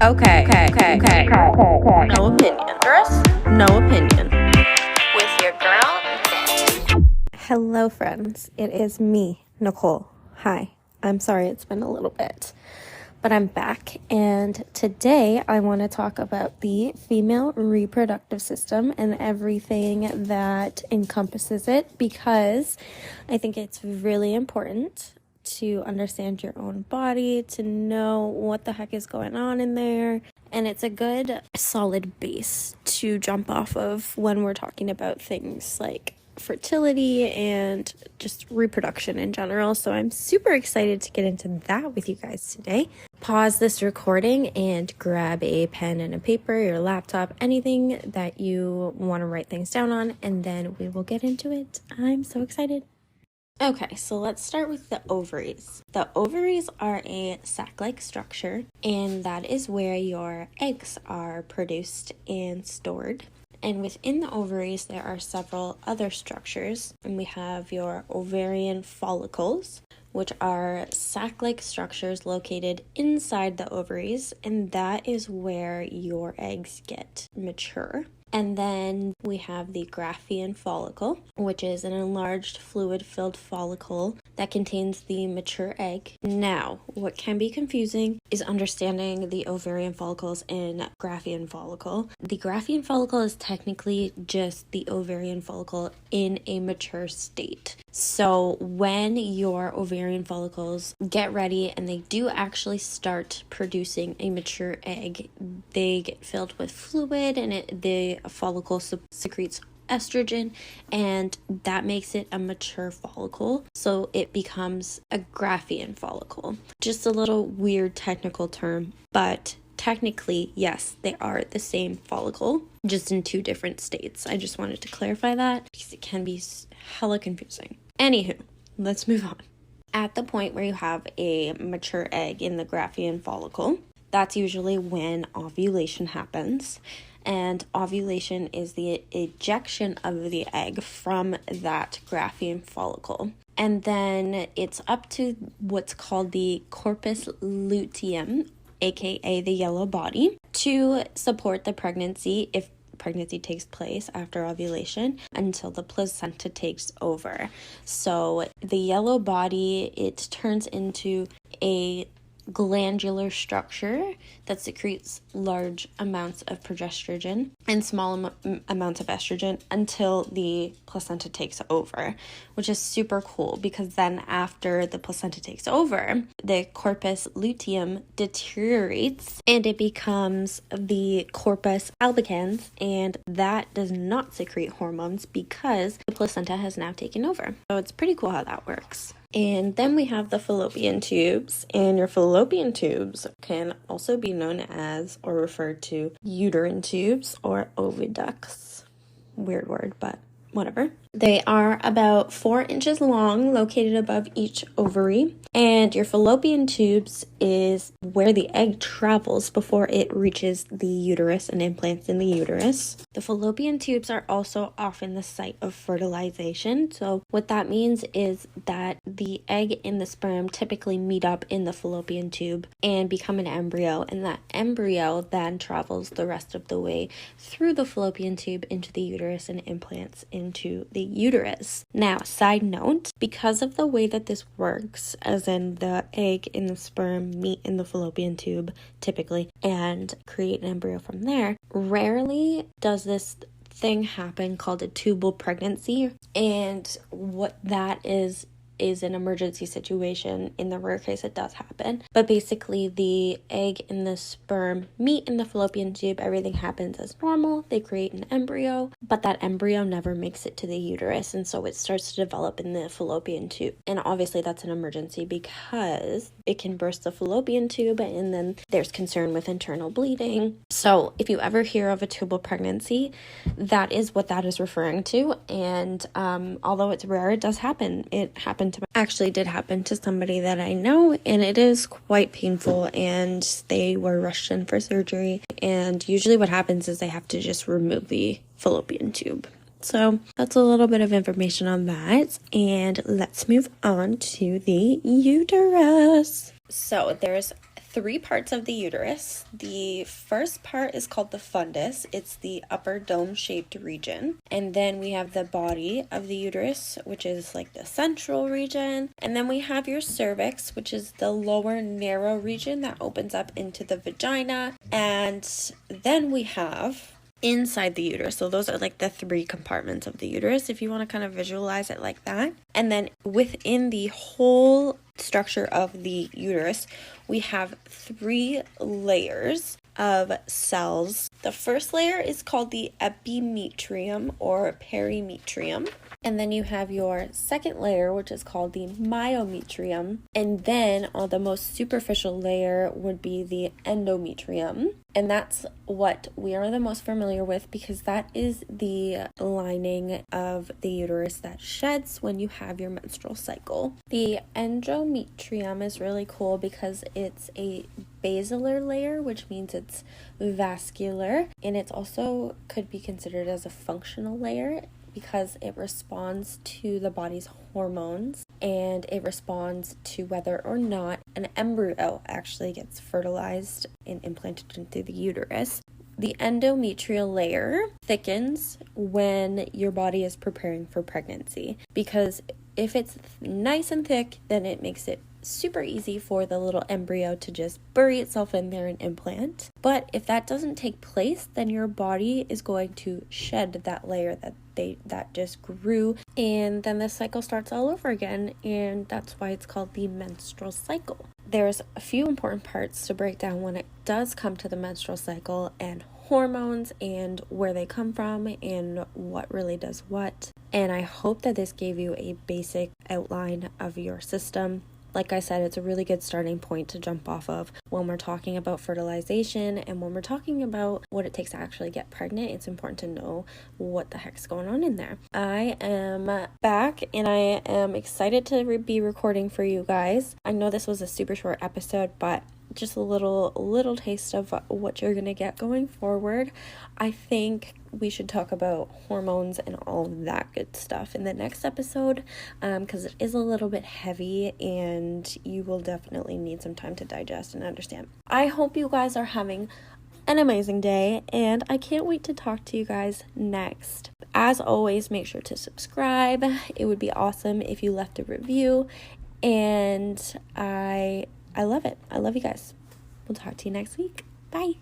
Okay. No opinion. No opinion. With your girl, Nick. Hello, friends. It is me, Nicole. Hi. I'm sorry it's been a little bit, but I'm back. And today I want to talk about the female reproductive system and everything that encompasses it, because I think it's really important to understand your own body, to know what the heck is going on in there. And it's a good solid base to jump off of when we're talking about things like fertility and just reproduction in general. So I'm super excited to get into that with you guys today. Pause this recording and grab a pen and a paper, your laptop, anything that you want to write things down on, and then we will get into it. I'm so excited. Okay, so let's start with the ovaries. The ovaries are a sac-like structure, and that is where your eggs are produced and stored. And within the ovaries, there are several other structures, and we have your ovarian follicles, which are sac-like structures located inside the ovaries, and that is where your eggs get mature. And then we have the Graafian follicle, which is an enlarged fluid-filled follicle that contains the mature egg. Now, what can be confusing is understanding the ovarian follicles and Graafian follicle. The Graafian follicle is technically just the ovarian follicle in a mature state. So when your ovarian follicles get ready and they do actually start producing a mature egg, they get filled with fluid, and the follicle secretes estrogen, and that makes it a mature follicle. So it becomes a Graafian follicle. Just a little weird technical term, but technically, yes, they are the same follicle, just in two different states. I just wanted to clarify that because it can be hella confusing. Anywho, let's move on. At the point where you have a mature egg in the Graafian follicle, that's usually when ovulation happens. And ovulation is the ejection of the egg from that Graafian follicle. And then it's up to what's called the corpus luteum, aka the yellow body, to support the pregnancy if pregnancy takes place after ovulation until the placenta takes over. So the yellow body, it turns into a glandular structure that secretes large amounts of progesterone and small amounts of estrogen until the placenta takes over, which is super cool because then after the placenta takes over, the corpus luteum deteriorates and it becomes the corpus albicans, and that does not secrete hormones because the placenta has now taken over. So it's pretty cool how that works. And then we have the fallopian tubes, and your fallopian tubes can also be known as or referred to uterine tubes or oviducts. Weird word, but whatever. They are about 4 inches long, located above each ovary, and your fallopian tubes is where the egg travels before it reaches the uterus and implants in the uterus. The fallopian tubes are also often the site of fertilization. So what that means is that the egg and the sperm typically meet up in the fallopian tube and become an embryo, and that embryo then travels the rest of the way through the fallopian tube into the uterus and implants into the uterus. Now, side note, because of the way that this works, as in the egg and the sperm meet in the fallopian tube typically and create an embryo from there, rarely does this thing happen called a tubal pregnancy. And what that is an emergency situation. In the rare case it does happen, but basically the egg and the sperm meet in the fallopian tube, everything happens as normal, they create an embryo, but that embryo never makes it to the uterus, and so it starts to develop in the fallopian tube. And obviously that's an emergency because it can burst the fallopian tube, and then there's concern with internal bleeding. So if you ever hear of a tubal pregnancy, that is what that is referring to. And although it's rare, it does happen. It did happen to somebody that I know, and it is quite painful, and they were rushed in for surgery, and usually what happens is they have to just remove the fallopian tube. So that's a little bit of information on that, and let's move on to the uterus. So there's three parts of the uterus. The first part is called the fundus. It's the upper dome-shaped region. And then we have the body of the uterus, which is like the central region. And then we have your cervix, which is the lower narrow region that opens up into the vagina. And then we have inside the uterus. So those are like the three compartments of the uterus, if you want to kind of visualize it like that. And then within the whole structure of the uterus, we have three layers of cells. The first layer is called the epimetrium or perimetrium. And then you have your second layer, which is called the myometrium. And then on the most superficial layer would be the endometrium. And that's what we are the most familiar with because that is the lining of the uterus that sheds when you have your menstrual cycle. The endometrium is really cool because it's a basilar layer, which means it's vascular, and it's also could be considered as a functional layer because it responds to the body's hormones and it responds to whether or not an embryo actually gets fertilized and implanted into the uterus. The endometrial layer thickens when your body is preparing for pregnancy because if it's nice and thick, then it makes it super easy for the little embryo to just bury itself in there and implant. But if that doesn't take place, then your body is going to shed that layer that just grew, and then the cycle starts all over again, and that's why it's called the menstrual cycle. There's a few important parts to break down when it does come to the menstrual cycle and hormones and where they come from and what really does what. And I hope that this gave you a basic outline of your system. Like I said, it's a really good starting point to jump off of when we're talking about fertilization and when we're talking about what it takes to actually get pregnant. It's important to know what the heck's going on in there. I am back and I am excited to be recording for you guys. I know this was a super short episode, but just a little taste of what you're gonna get going forward. I think we should talk about hormones and all of that good stuff in the next episode because it is a little bit heavy and you will definitely need some time to digest and understand. I hope you guys are having an amazing day and I can't wait to talk to you guys next. As always, make sure to subscribe. It would be awesome if you left a review, and I love it. I love you guys. We'll talk to you next week. Bye.